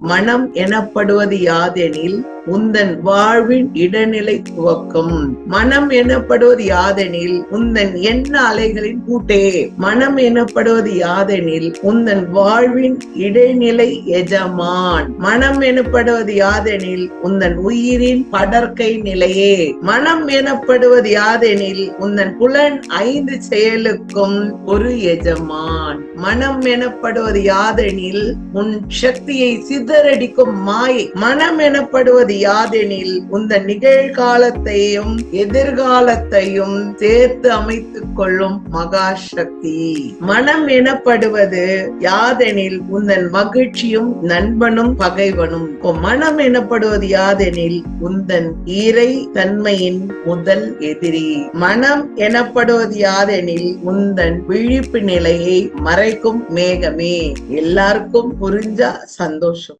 மனம் எனப்படுவது யாதெனில் உந்தன் வாழ்வின் இடைநிலை துவக்கம். மனம் எனப்படுவது யாதெனில் உந்தன் எண்ண அலைகளின் கூட்டே. மனம் எனப்படுவது யாதெனில் உந்தன் வாழ்வின் இடைநிலை எஜமான். மனம் எனப்படுவது யாதெனில் உந்தன் உயிரின் படற்கை நிலையே. மனம் எனப்படுவது யாதெனில் உந்தன் புலன் 5 செயலுக்கும் ஒரு எஜமான். மனம் எனப்படுவது யாதெனில் உன் சக்தியை சிதறடிக்கும் மாயை. மனம் எனப்படுவது யாதெனில் உந்தன் நிகழ்காலத்தையும் எதிர்காலத்தையும் சேர்த்து அமைத்துக் கொள்ளும் மகா சக்தி. மனம் எனப்படுவது யாதெனில் உந்தன் மகிழ்ச்சியும் நண்பனும் பகைவனும். மனம் எனப்படுவது யாதெனில் உந்தன் இறை தன்மையின் முதல் எதிரி. மனம் எனப்படுவது யாதெனில் உந்தன் விழிப்பு நிலையை மறைக்கும் மேகமே. எல்லாருக்கும் புரிஞ்சா சந்தோஷம்.